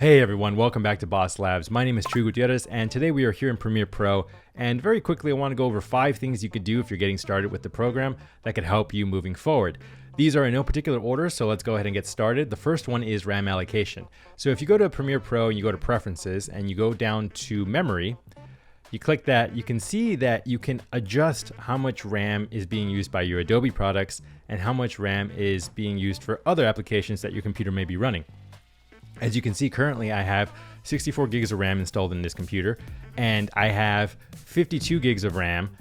Hey everyone, welcome back to Boss Labs. My name is Chuy, and today we are here in Premiere Pro. And very quickly, I want to go over 5 things you could do if you're getting started with the program that could help you moving forward. These are in no particular order, so let's go ahead and get started. The first one is RAM allocation. So if you go to Premiere Pro and you go to Preferences and you go down to Memory, you click that, you can see that you can adjust how much RAM is being used by your Adobe products and how much RAM is being used for other applications that your computer may be running. As you can see, currently I have 64 gigs of RAM installed in this computer, and I have 52 gigs of RAM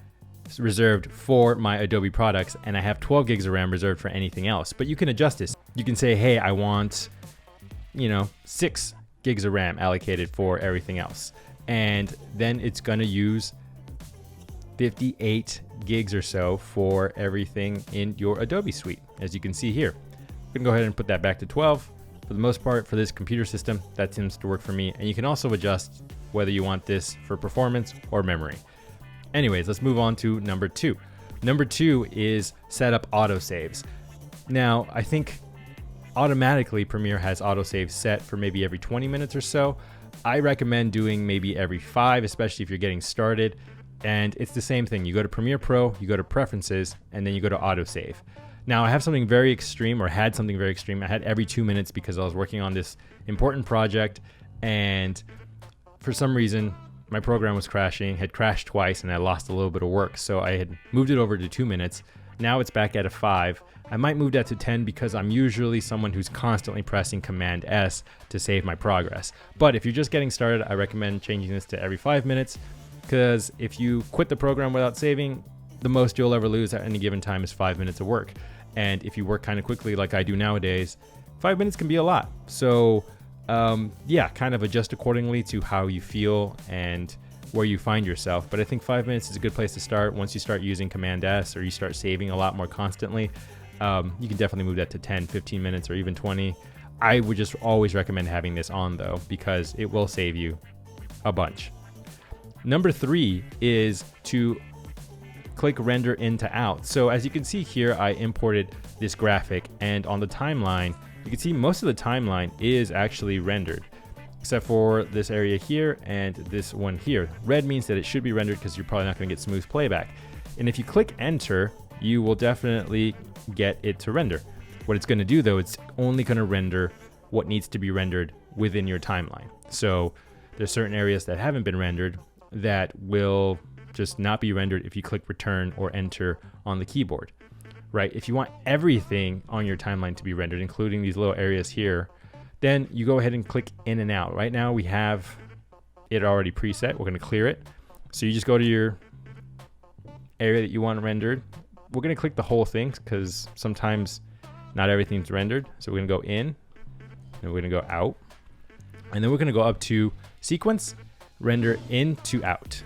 reserved for my Adobe products, and I have 12 gigs of RAM reserved for anything else. But you can adjust this. You can say, hey, I want, 6 gigs of RAM allocated for everything else. And then it's gonna use 58 gigs or so for everything in your Adobe suite, as you can see here. We can go ahead and put that back to 12. For the most part, for this computer system, that seems to work for me. And you can also adjust whether you want this for performance or memory. Anyways, let's move on to number 2. Number 2 is set up autosaves. Now, I think automatically Premiere has autosave set for maybe every 20 minutes or so. I recommend doing maybe every 5, especially if you're getting started. And it's the same thing. You go to Premiere Pro, you go to Preferences, and then you go to autosave. Now I have something very extreme, or had something very extreme. I had every 2 minutes because I was working on this important project, and for some reason my program was crashing, had crashed twice, and I lost a little bit of work. So I had moved it over to 2 minutes. Now it's back at a 5. I might move that to 10 because I'm usually someone who's constantly pressing Command S to save my progress. But if you're just getting started, I recommend changing this to every 5 minutes, because if you quit the program without saving, the most you'll ever lose at any given time is 5 minutes of work. And if you work kind of quickly like I do nowadays, 5 minutes can be a lot. So kind of adjust accordingly to how you feel and where you find yourself. But I think 5 minutes is a good place to start. Once you start using Command S or you start saving a lot more constantly, you can definitely move that to 10, 15 minutes or even 20. I would just always recommend having this on though, because it will save you a bunch. Number 3 is to click render into out. So as you can see here, I imported this graphic, and on the timeline, you can see most of the timeline is actually rendered, except for this area here and this one here. Red means that it should be rendered because you're probably not going to get smooth playback. And if you click enter, you will definitely get it to render. What it's going to do though, it's only going to render what needs to be rendered within your timeline. So there's certain areas that haven't been rendered that will just not be rendered if you click return or enter on the keyboard, right? If you want everything on your timeline to be rendered, including these little areas here, then you go ahead and click in and out. Right now we have it already preset. We're going to clear it. So you just go to your area that you want rendered. We're going to click the whole thing because sometimes not everything's rendered. So we're going to go in and we're going to go out, and then we're going to go up to sequence, render in to out.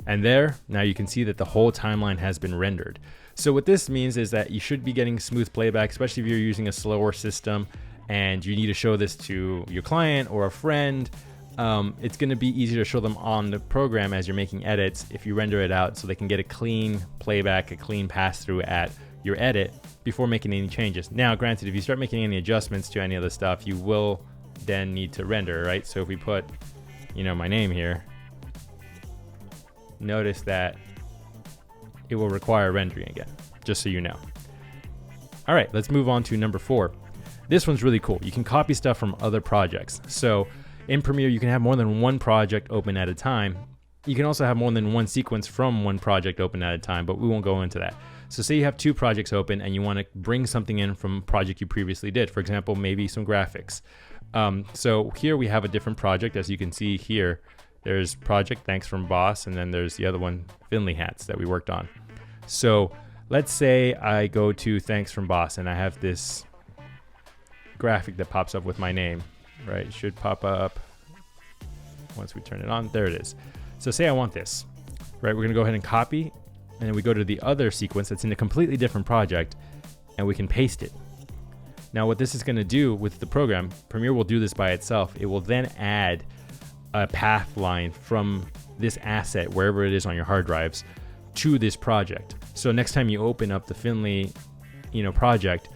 And there, now you can see that the whole timeline has been rendered. So what this means is that you should be getting smooth playback, especially if you're using a slower system and you need to show this to your client or a friend. It's going to be easier to show them on the program as you're making edits if you render it out, so they can get a clean playback, a clean pass through at your edit before making any changes. Now, granted, if you start making any adjustments to any of the stuff, you will then need to render, right? So if we put, my name here, notice that it will require rendering again, just so you know. All right, let's move on to number 4. This one's really cool. You can copy stuff from other projects. So in Premiere, you can have more than one project open at a time. You can also have more than one sequence from one project open at a time, but we won't go into that. So say you have 2 projects open and you want to bring something in from a project you previously did. For example, maybe some graphics. So here we have a different project. As you can see here, there's project Thanks from Boss, and then there's the other one, Finley Hats, that we worked on. So let's say I go to Thanks from Boss and I have this graphic that pops up with my name, right? It should pop up once we turn it on. There it is. So say I want this, right? We're gonna go ahead and copy, and then we go to the other sequence that's in a completely different project, and we can paste it. Now what this is gonna do with the program, Premiere will do this by itself. It will then add a path line from this asset, wherever it is on your hard drives, to this project. So next time you open up the Finley project,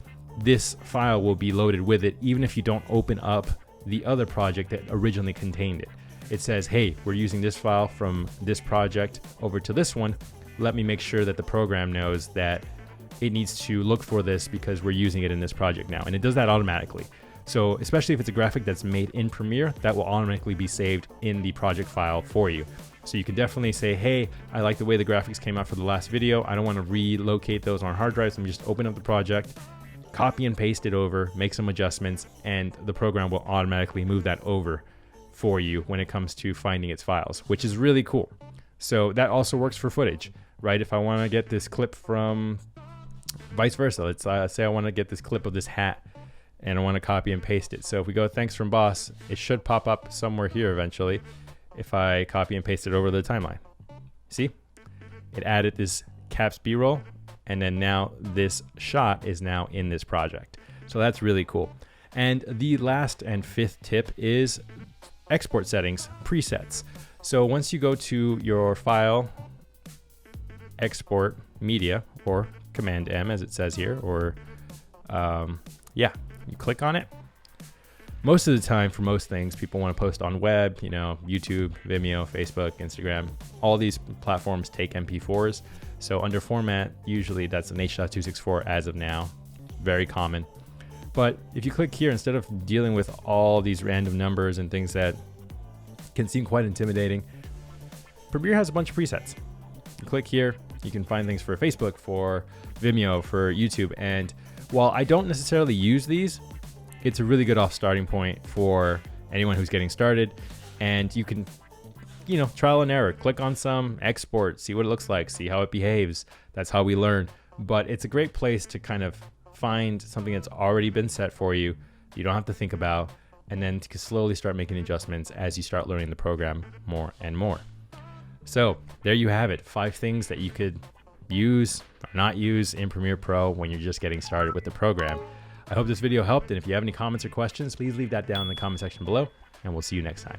this file will be loaded with it, even if you don't open up the other project that originally contained it. It says, hey, we're using this file from this project over to this one. Let me make sure that the program knows that it needs to look for this because we're using it in this project now. And it does that automatically. So especially if it's a graphic that's made in Premiere, that will automatically be saved in the project file for you. So you can definitely say, hey, I like the way the graphics came out for the last video. I don't want to relocate those on hard drives. Let me just open up the project, copy and paste it over, make some adjustments, and the program will automatically move that over for you when it comes to finding its files, which is really cool. So that also works for footage, right? If I want to get this clip from vice versa, let's say I want to get this clip of this hat and I want to copy and paste it. So if we go thanks from boss, it should pop up somewhere here eventually if I copy and paste it over the timeline. See, it added this caps B-roll, and then now this shot is now in this project. So that's really cool. And the last and fifth tip is export settings, presets. So once you go to your file, export media, or Command M as it says here, or you click on it. Most of the time, for most things, people want to post on web, YouTube, Vimeo, Facebook, Instagram. All these platforms take MP4s. So under format, usually that's an H.264 as of now, very common. But if you click here, instead of dealing with all these random numbers and things that can seem quite intimidating, Premiere has a bunch of presets. You click here, you can find things for Facebook, for Vimeo, for YouTube. And while I don't necessarily use these, it's a really good starting point for anyone who's getting started. And you can, trial and error, click on some, export, see what it looks like, see how it behaves. That's how we learn. But it's a great place to kind of find something that's already been set for you, you don't have to think about, and then to slowly start making adjustments as you start learning the program more and more. So there you have it, 5 things that you could use or not use in Premiere Pro when you're just getting started with the program. I hope this video helped, and if you have any comments or questions, please leave that down in the comment section below, and we'll see you next time.